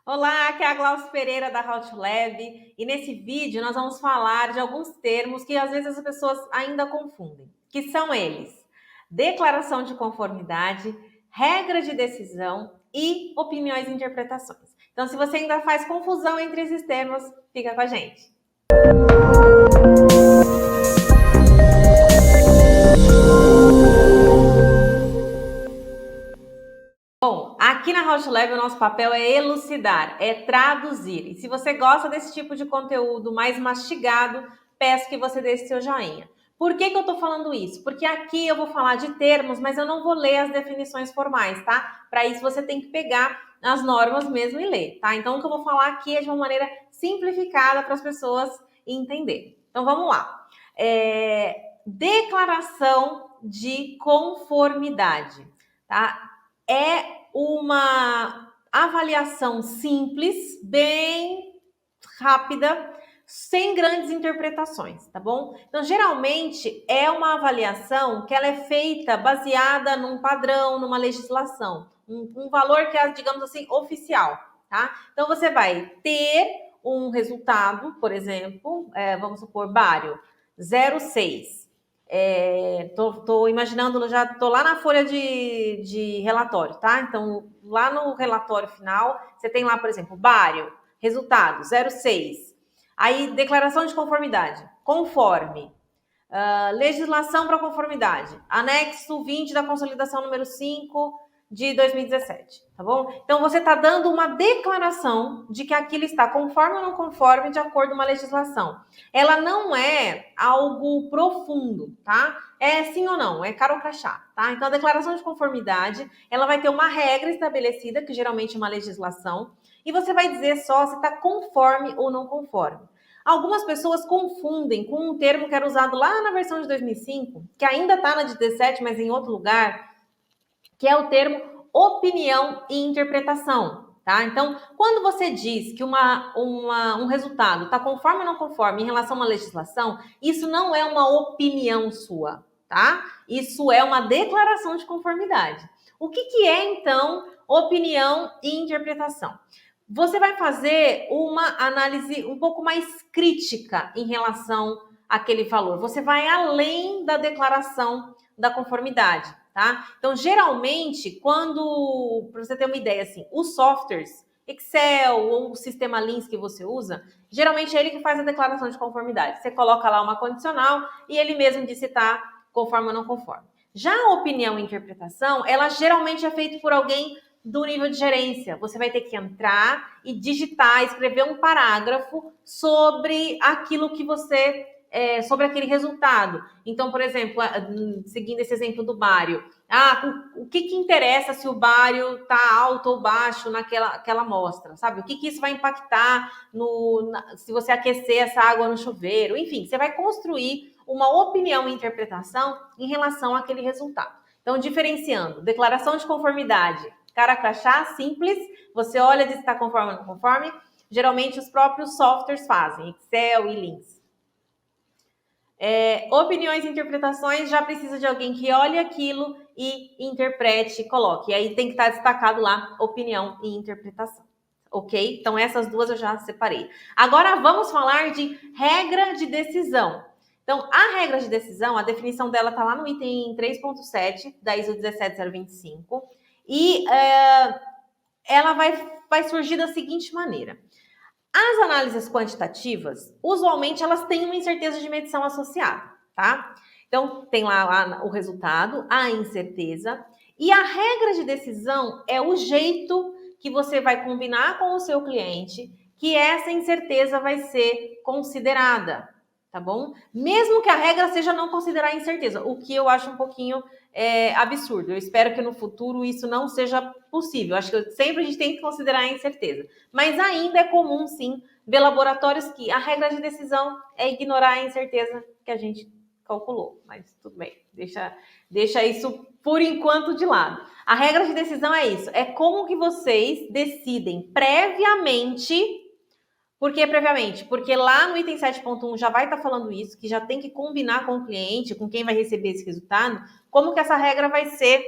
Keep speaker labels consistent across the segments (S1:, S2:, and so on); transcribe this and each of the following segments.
S1: Olá, aqui é a Glaucia Pereira da HowToLab e nesse vídeo nós vamos falar de alguns termos que às vezes as pessoas ainda confundem, que são eles: declaração de conformidade, regra de decisão e opiniões e interpretações. Então, se você ainda faz confusão entre esses termos, fica com a gente. Bom, aqui na HowToLab o nosso papel é elucidar, é traduzir. E se você gosta desse tipo de conteúdo mais mastigado, peço que você dê seu joinha. Por que eu tô falando isso? Porque aqui eu vou falar de termos, mas eu não vou ler as definições formais, tá? Para isso você tem que pegar as normas mesmo e ler, tá? Então o que eu vou falar aqui é de uma maneira simplificada para as pessoas entenderem. Então vamos lá. Declaração de conformidade, tá? É uma avaliação simples, bem rápida, sem grandes interpretações, tá bom? Então, geralmente é uma avaliação que ela é feita baseada num padrão, numa legislação, um valor que é, digamos assim, oficial, tá? Então, você vai ter um resultado, por exemplo, vamos supor, bário, 0,6. Tô imaginando, já tô lá na folha de relatório, tá? Então, lá no relatório final, você tem lá, por exemplo, bário, resultado 0,6. Aí, declaração de conformidade, conforme. Legislação para conformidade, anexo 20 da consolidação número 5 de 2017, tá bom? Então, você está dando uma declaração de que aquilo está conforme ou não conforme de acordo com uma legislação. Ela não é algo profundo, tá? É sim ou não, é caro ou crachá, tá? Então, a declaração de conformidade, ela vai ter uma regra estabelecida, que geralmente é uma legislação, e você vai dizer só se está conforme ou não conforme. Algumas pessoas confundem com um termo que era usado lá na versão de 2005, que ainda está na de 17, mas em outro lugar, que é o termo opinião e interpretação, tá? Então, quando você diz que um resultado está conforme ou não conforme em relação a uma legislação, isso não é uma opinião sua, tá? Isso é uma declaração de conformidade. O que é, então, opinião e interpretação? Você vai fazer uma análise um pouco mais crítica em relação àquele valor. Você vai além da declaração da conformidade, tá? Então, geralmente, quando, para você ter uma ideia, assim, os softwares, Excel ou o sistema Lins que você usa, geralmente é ele que faz a declaração de conformidade. Você coloca lá uma condicional e ele mesmo diz se está conforme ou não conforme. Já a opinião e interpretação, ela geralmente é feita por alguém do nível de gerência. Você vai ter que entrar e digitar, escrever um parágrafo sobre aquilo que você sobre aquele resultado. Então, por exemplo, seguindo esse exemplo do bário, o que interessa se o bário está alto ou baixo naquela amostra, sabe? O que isso vai impactar se você aquecer essa água no chuveiro? Enfim, você vai construir uma opinião e interpretação em relação àquele resultado. Então, diferenciando declaração de conformidade, cara crachá, simples, você olha diz se está conforme ou não conforme, geralmente os próprios softwares fazem, Excel e Lins. Opiniões e interpretações já precisa de alguém que olhe aquilo e interprete, coloque. E aí tem que estar destacado lá opinião e interpretação. Ok? Então essas duas eu já separei. Agora vamos falar de regra de decisão. Então, a regra de decisão, a definição dela está lá no item 3.7 da ISO 17025 e ela vai surgir da seguinte maneira. As análises quantitativas, usualmente, elas têm uma incerteza de medição associada, tá? Então, tem lá o resultado, a incerteza, e a regra de decisão é o jeito que você vai combinar com o seu cliente que essa incerteza vai ser considerada, tá bom? Mesmo que a regra seja não considerar a incerteza, o que eu acho um pouquinho absurdo. Eu espero que no futuro isso não seja possível. Acho que sempre a gente tem que considerar a incerteza. Mas ainda é comum, sim, ver laboratórios que a regra de decisão é ignorar a incerteza que a gente calculou. Mas tudo bem, deixa isso por enquanto de lado. A regra de decisão é isso, é como que vocês decidem previamente. Por que previamente? Porque lá no item 7.1 já vai estar falando isso, que já tem que combinar com o cliente, com quem vai receber esse resultado, como que essa regra vai ser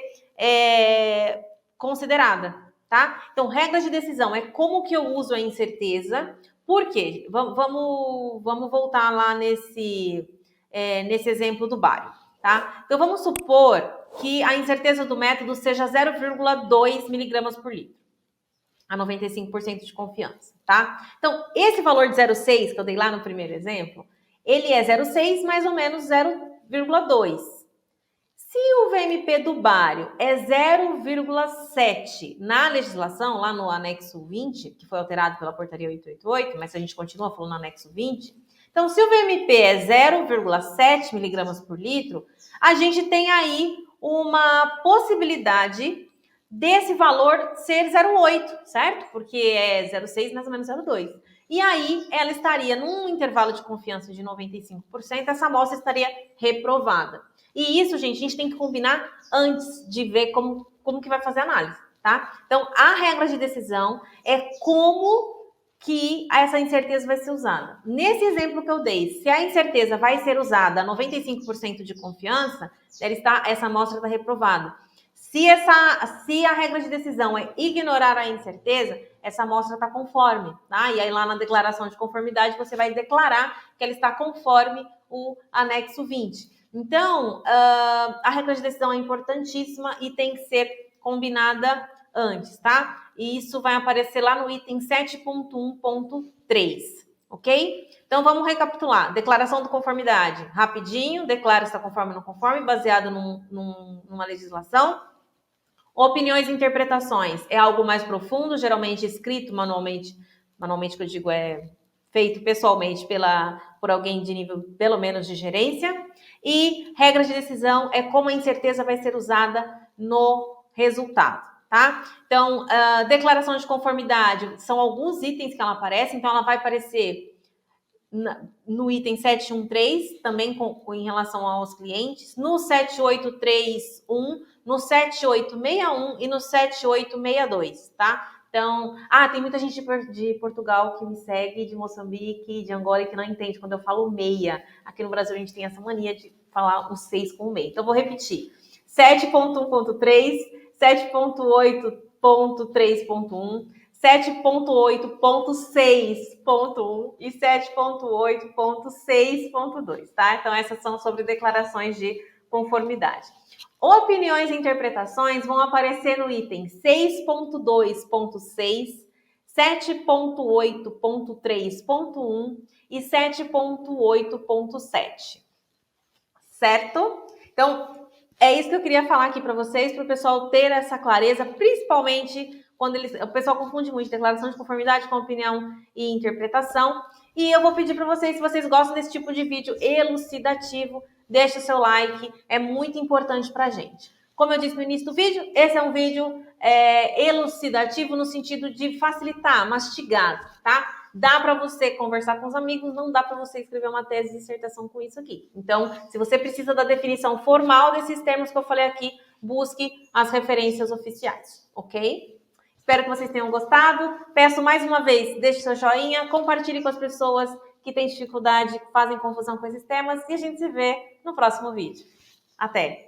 S1: considerada, tá? Então, regra de decisão é como que eu uso a incerteza. Por quê? Vamos voltar lá nesse exemplo do bário, tá? Então, vamos supor que a incerteza do método seja 0,2 miligramas por litro, a 95% de confiança, tá? Então, esse valor de 0,6 que eu dei lá no primeiro exemplo, ele é 0,6 mais ou menos 0,2. Se o VMP do bário é 0,7 na legislação, lá no anexo 20, que foi alterado pela portaria 888, mas a gente continua falando no anexo 20, então se o VMP é 0,7 miligramas por litro, a gente tem aí uma possibilidade desse valor ser 0,8, certo? Porque é 0,6 mais ou menos 0,2. E aí ela estaria num intervalo de confiança de 95%, essa amostra estaria reprovada. E isso, gente, a gente tem que combinar antes de ver como que vai fazer a análise, tá? Então, a regra de decisão é como que essa incerteza vai ser usada. Nesse exemplo que eu dei, se a incerteza vai ser usada a 95% de confiança, essa amostra está reprovada. Se a regra de decisão é ignorar a incerteza, essa amostra está conforme, tá? E aí lá na declaração de conformidade você vai declarar que ela está conforme o anexo 20. Então, a regra de decisão é importantíssima e tem que ser combinada antes, tá? E isso vai aparecer lá no item 7.1.3, ok? Então, vamos recapitular. Declaração de conformidade. Rapidinho, declara se está conforme ou não conforme, baseado numa legislação. Opiniões e interpretações. É algo mais profundo, geralmente escrito manualmente. Manualmente, que eu digo, é feito pessoalmente por alguém de nível, pelo menos, de gerência. E regras de decisão é como a incerteza vai ser usada no resultado, tá? Então, declaração de conformidade são alguns itens que ela aparece, então ela vai aparecer no item 713, também em relação aos clientes, no 7831, no 7861 e no 7862, tá? Então, tem muita gente de Portugal que me segue, de Moçambique, de Angola, que não entende quando eu falo meia. Aqui no Brasil a gente tem essa mania de falar o 6 com o meia. Então, eu vou repetir. 7.1.3, 7.8.3.1, 7.8.6.1 e 7.8.6.2, tá? Então, essas são sobre declarações de conformidade. Opiniões e interpretações vão aparecer no item 6.2.6, 7.8.3.1 e 7.8.7. Certo? Então, é isso que eu queria falar aqui para vocês, para o pessoal ter essa clareza, principalmente quando o pessoal confunde muito declaração de conformidade com opinião e interpretação. E eu vou pedir para vocês, se vocês gostam desse tipo de vídeo elucidativo, deixe o seu like, é muito importante para a gente. Como eu disse no início do vídeo, esse é um vídeo elucidativo no sentido de facilitar, mastigado, tá? Dá para você conversar com os amigos, não dá para você escrever uma tese de dissertação com isso aqui. Então, se você precisa da definição formal desses termos que eu falei aqui, busque as referências oficiais, ok? Espero que vocês tenham gostado. Peço mais uma vez, deixe seu joinha, compartilhe com as pessoas que têm dificuldade, que fazem confusão com esses temas e a gente se vê no próximo vídeo. Até!